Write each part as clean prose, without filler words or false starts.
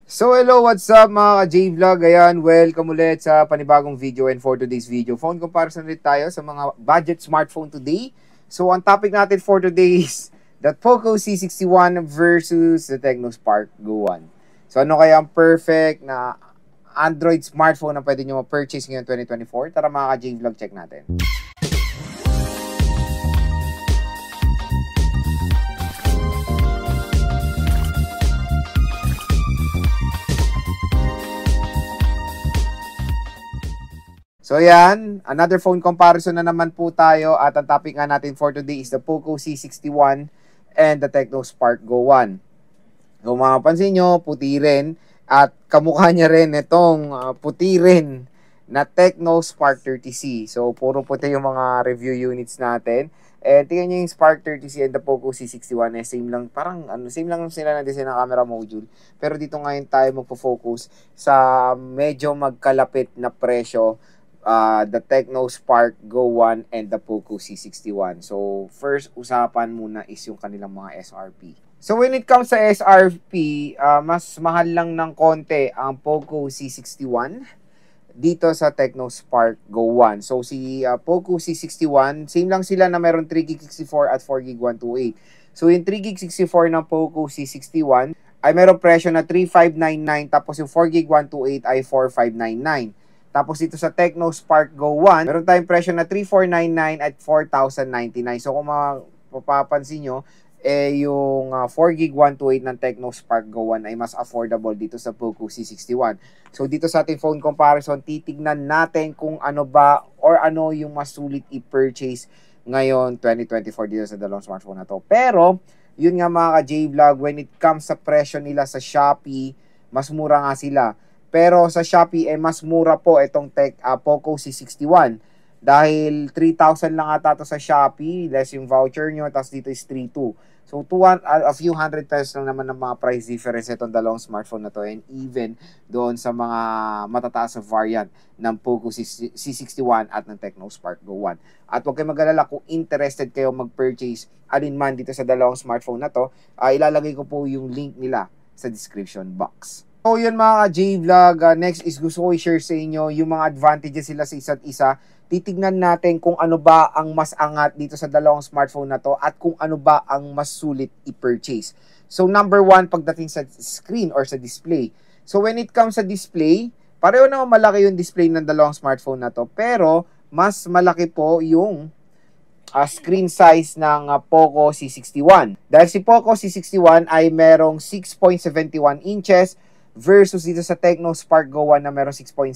So hello, what's up mga ka-J-Vlog? Ayan, welcome ulit sa panibagong video, and for today's video, phone comparison ulit tayo sa mga budget smartphone today. So ang topic natin for today is the Poco C61 versus the Tecno Spark Go 1. So ano kaya ang perfect na Android smartphone na pwede nyo ma-purchase ngayon 2024? Tara mga ka-J-Vlog, check natin. So yan, another phone comparison na naman po tayo, at ang topic nga natin for today is the Poco C61 and the Tecno Spark Go 1. Kung mapapansin nyo, puti rin, at kamukha niya rin itong puti rin na Tecno Spark 30C. So puro puti yung mga review units natin. Tingnan nyo yung Spark 30C and the Poco C61, same lang, parang same lang sila na design ng camera module. Pero dito ngayon tayo magpo-focus sa medyo magkalapit na presyo, the Tecno Spark Go 1 and the Poco C61. So, first usapan muna is yung kanilang mga SRP. So, when it comes sa SRP, mas mahal lang ng konti ang Poco C61 dito sa Tecno Spark Go 1. So, si Poco C61, same lang sila na meron 3GB64 at 4GB 128. So, yung 3GB64 ng Poco C61 ay meron presyo na 3,599, tapos yung 4GB 128 ay 4,599. Tapos dito sa Tecno Spark Go 1, meron tayong presyo na 3,499 at 4,099. So kung mapapansin nyo, yung 4GB 128 ng Tecno Spark Go 1 ay mas affordable dito sa Poco C61. So dito sa ating phone comparison, titignan natin kung ano ba or ano yung mas sulit i-purchase ngayon 2024 dito sa dalawang smartphone na to. Pero, yun nga mga ka-J-Vlog, when it comes sa presyo nila sa Shopee, mas mura nga sila. Pero sa Shopee, mas mura po itong Poco C61. Dahil 3,000 lang ata ito sa Shopee, less yung voucher nyo, tapos dito is 3,200. So, a few hundred pesos lang naman ng mga price difference itong dalawang smartphone na to. And even doon sa mga matataas na variant ng Poco C61 at ng Tecno Spark Go 1. At huwag kayo mag-alala kung interested kayo mag-purchase alinman dito sa dalawang smartphone na to, ilalagay ko po yung link nila sa description box. So yun mga J-Vlog, next is gusto ko i-share sa inyo yung mga advantages sila sa isa't isa. Titignan natin kung ano ba ang mas angat dito sa dalawang smartphone na to at kung ano ba ang mas sulit i-purchase. So number one, pagdating sa screen or sa display. So when it comes sa display, pareho naman malaki yung display ng dalawang smartphone na to, pero mas malaki po yung screen size ng Poco C61. Dahil si Poco C61 ay merong 6.71 inches versus dito sa Tecno Spark Go 1 na meron 6.67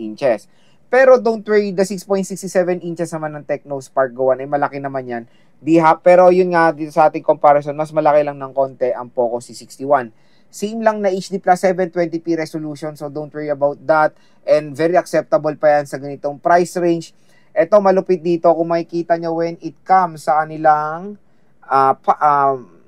inches. Pero don't worry, the 6.67 inches naman ng Tecno Spark Go 1 ay malaki naman yan. Pero yun nga, dito sa ating comparison, mas malaki lang ng konti ang Poco C61. Same lang na HD plus 720p resolution, so don't worry about that. And very acceptable pa yan sa ganitong price range. Ito, malupit dito, kung makikita nyo when it comes sa kanilang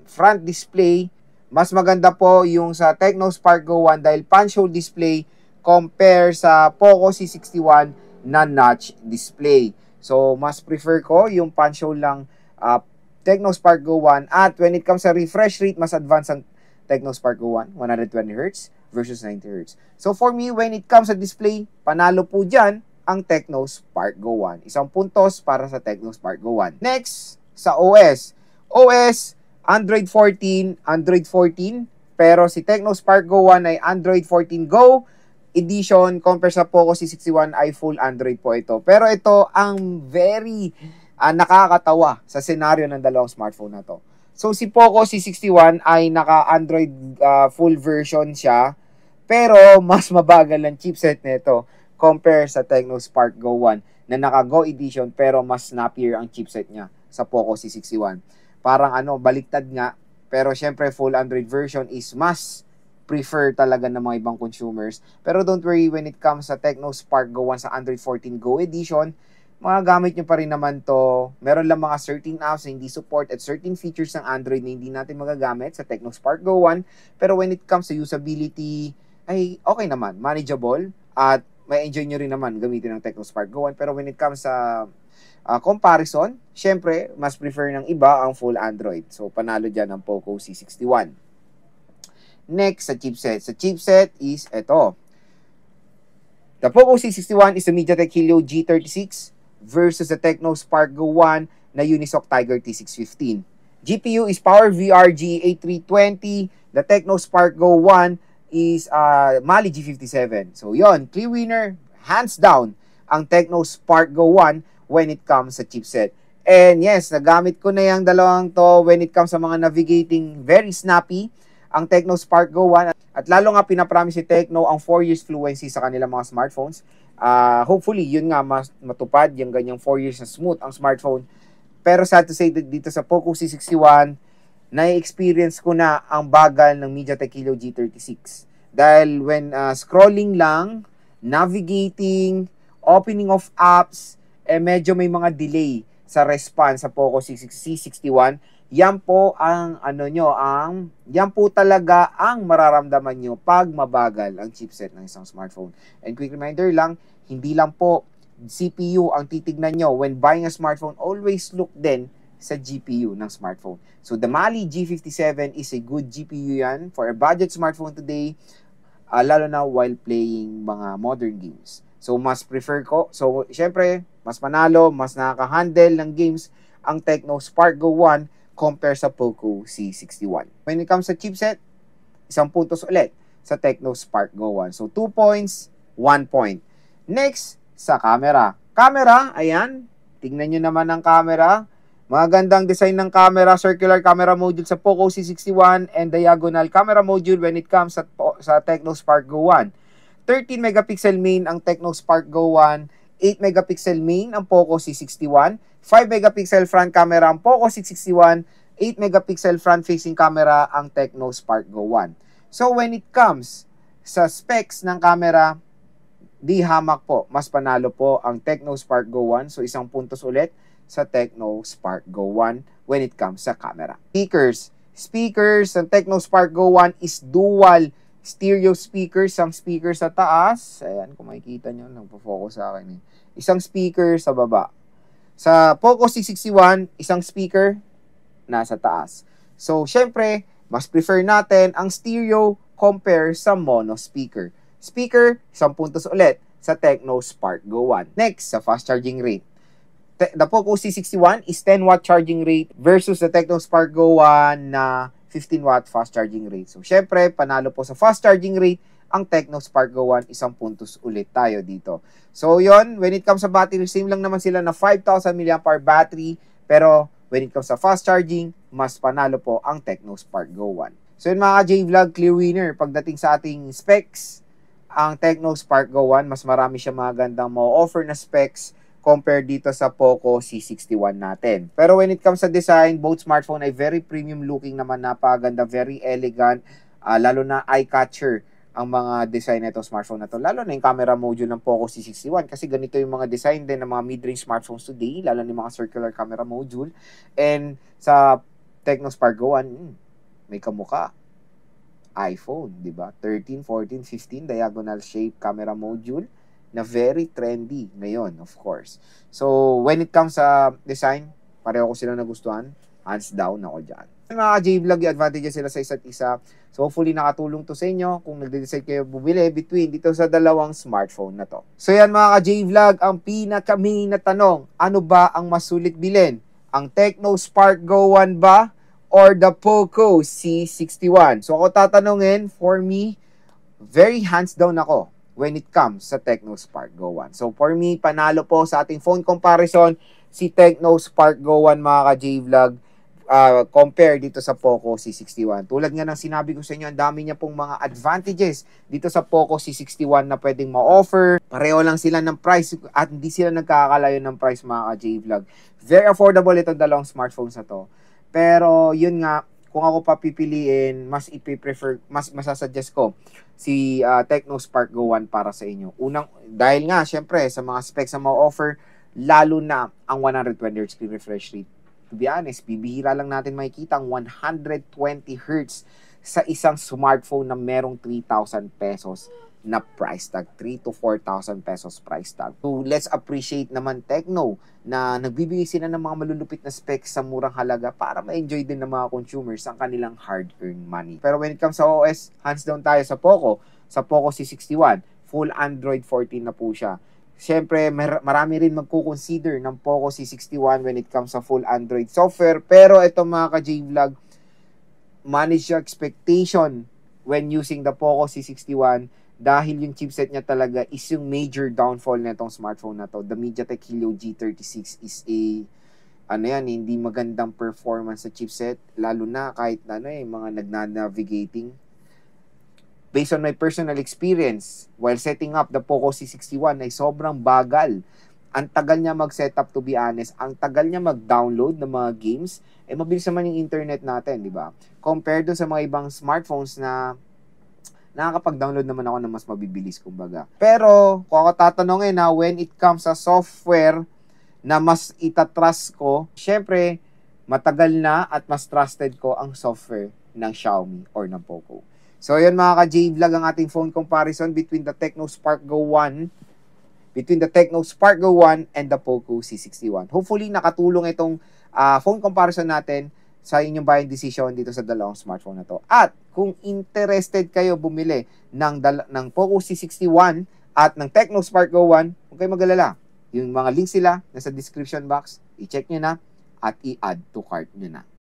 front display, mas maganda po yung sa Tecno Spark Go 1 dahil punch hole display compare sa Poco C61 na notch display. So, mas prefer ko yung punch hole lang Tecno Spark Go 1. At when it comes sa refresh rate, mas advanced ang Tecno Spark Go 1, 120Hz versus 90Hz. So, for me, when it comes sa display, panalo po dyan ang Tecno Spark Go 1. Isang puntos para sa Tecno Spark Go 1. Next, sa OS. Android 14, pero si Tecno Spark Go 1 ay Android 14 Go edition, compare sa Poco C61 ay full Android po ito. Pero ito ang very nakakatawa sa senaryo ng dalawang smartphone na to. So si Poco C61 ay naka-Android full version siya, pero mas mabagal ang chipset nito compare sa Tecno Spark Go 1 na naka-Go edition pero mas snappier ang chipset niya sa Poco C61. Parang baliktad nga. Pero syempre, full Android version is mas prefer talaga ng mga ibang consumers. Pero don't worry, when it comes sa Tecno Spark Go 1 sa Android 14 Go Edition, magagamit nyo pa rin naman to. Meron lang mga certain apps na hindi support at certain features ng Android na hindi natin magagamit sa Tecno Spark Go 1. Pero when it comes sa usability, ay okay naman, manageable. At may enjoy nyo rin naman gamitin ng Tecno Spark Go 1. Pero when it comes sa comparison, syempre, mas prefer ng iba ang full Android. So, panalo dyan ang Poco C61. Next, sa chipset. Sa chipset is ito. The Poco C61 is the MediaTek Helio G36 versus the Tecno Spark Go 1 na Unisoc Tiger T615. GPU is PowerVR G8320. The Tecno Spark Go 1 is Mali G57. So yon, clear winner, hands down, ang Tecno Spark Go 1 when it comes sa chipset. And yes, nagamit ko na yung dalawang to when it comes sa mga navigating, very snappy ang Tecno Spark Go 1. At lalo nga pinapromise si Tecno ang 4 years fluency sa kanilang mga smartphones. Hopefully, yun nga, matupad yung ganyang 4 years na smooth ang smartphone. Pero sad to say that dito sa Poco C61, na-experience ko na ang bagal ng MediaTek Helio G36. Dahil when scrolling lang, navigating, opening of apps, medyo may mga delay sa response sa Poco C61. Yan po ang yan po talaga ang mararamdaman nyo pag mabagal ang chipset ng isang smartphone. And quick reminder lang, hindi lang po CPU ang titignan nyo when buying a smartphone, always look din sa GPU ng smartphone. So the Mali G57 is a good GPU yan for a budget smartphone today, lalo na while playing mga modern games. So mas prefer ko, so syempre, mas manalo, mas nakaka-handle ng games ang Tecno Spark Go 1 compare sa Poco C61. When it comes sa chipset, isang puntos ulit sa Tecno Spark Go 1. So 2 points, 1 point. Next, sa camera. Camera, ayan, tingnan nyo naman ang camera. Magandang design ng camera, circular camera module sa Poco C61 and diagonal camera module when it comes sa Tecno Spark Go 1. 13 megapixel main ang Tecno Spark Go 1, 8 megapixel main ang Poco C61, 5 megapixel front camera ang Poco C61, 8 megapixel front-facing camera ang Tecno Spark Go 1. So when it comes sa specs ng camera, di hamak po, mas panalo po ang Tecno Spark Go 1. So isang puntos ulit sa Tecno Spark Go 1 when it comes sa camera. Speakers ng Tecno Spark Go 1 is dual stereo speakers. Isang speaker sa taas, ayan kung makikita nyo, nagpo-focus sa akin isang speaker sa baba. Sa Poco C61, isang speaker nasa taas. So syempre, mas prefer natin ang stereo compare sa mono speaker. Isang puntos ulit sa Tecno Spark Go 1. Next, sa fast charging rate. The Poco C61 is 10 watt charging rate versus the Tecno Spark Go 1 na 15 watt fast charging rate. So, syempre, panalo po sa fast charging rate ang Tecno Spark Go 1. Isang puntos ulit tayo dito. So, yon, when it comes sa battery, same lang naman sila na 5,000 mAh battery. Pero, when it comes sa fast charging, mas panalo po ang Tecno Spark Go 1. So, yun mga J-Vlog, clear winner. Pagdating sa ating specs, ang Tecno Spark Go 1, mas marami siya mga gandang ma-offer na specs compared dito sa Poco C61 natin. Pero when it comes sa design, both smartphone ay very premium looking naman, napaganda, very elegant, lalo na eye-catcher ang mga design na itong smartphone na to. Lalo na yung camera module ng Poco C61 kasi ganito yung mga design din ng mga mid-range smartphones today, lalo na yung mga circular camera module. And sa Tecno Spark Go 1, may kamukha. iPhone, di ba? 13, 14, 15 diagonal shape camera module na very trendy ngayon, of course. So, when it comes sa design, pareho ko sila nagustuhan. Hands down ako dyan. Mga J-Vlog, yung advantages sila sa isa't isa. So, hopefully nakatulong to sa inyo kung nagde-decide kayo bumili between dito sa dalawang smartphone na to. So, yan mga J-Vlog, ang pinaka-main na tanong, ano ba ang mas sulit bilhin? Ang Tecno Spark Go 1 ba? Or the Poco C61? So, ako tatanungin, for me, very hands down ako when it comes sa Tecno Spark Go 1. So, for me, panalo po sa ating phone comparison si Tecno Spark Go 1 mga ka-J-Vlog compare dito sa Poco C61. Tulad nga ng sinabi ko sa inyo, ang dami niya pong mga advantages dito sa Poco C61 na pwedeng ma-offer. Pareho lang sila ng price at hindi sila nagkakalayo ng price mga ka-J-Vlog. Very affordable itong dalawang smartphones na to. Pero yun nga, kung ako pa pipiliin, mas masasuggest ko si Tecno Spark Go 1 para sa inyo. Unang, dahil nga, syempre, sa mga specs na ma-offer, lalo na ang 120Hz screen refresh rate. To be honest, bibihira lang natin makikita ang 120Hz sa isang smartphone na merong 3,000 pesos na price tag, 3 to 4,000 pesos price tag. So, let's appreciate naman Tecno na nagbibigay sila ng mga malulupit na specs sa murang halaga para ma-enjoy din ng mga consumers ang kanilang hard-earned money. Pero when it comes sa OS, hands down tayo sa Poco. Sa Poco C61, full Android 14 na po siya. Siyempre, marami rin magko-consider ng Poco C61 when it comes sa full Android software. Pero ito mga ka-J-Vlog, manage your expectation when using the Poco C61 dahil yung chipset niya talaga is yung major downfall na itong smartphone na to. The MediaTek Helio G36 is hindi magandang performance sa chipset, lalo na kahit mga nagnanavigating. Based on my personal experience, while setting up the Poco C61 ay sobrang bagal. Ang tagal niya mag-setup, to be honest. Ang tagal niya mag-download ng mga games. Mabilis naman yung internet natin, di ba? Compared dun sa mga ibang smartphones na nakakapag-download naman ako na mas mabibilis, kumbaga. Pero, kung ako tatanungin na when it comes sa software na mas itatrust ko, syempre, matagal na at mas trusted ko ang software ng Xiaomi or ng Poco. So, yun mga ka-J-Vlog ang ating phone comparison between the Tecno Spark Go 1 and the Poco C61. Hopefully, nakatulong itong phone comparison natin sa inyong buying decision dito sa dalawang smartphone na to. At kung interested kayo bumili ng Poco C61 at ng Tecno Spark Go 1, huwag kayo mag-alala. Yung mga links sila nasa description box, i-check nyo na at i-add to cart nyo na.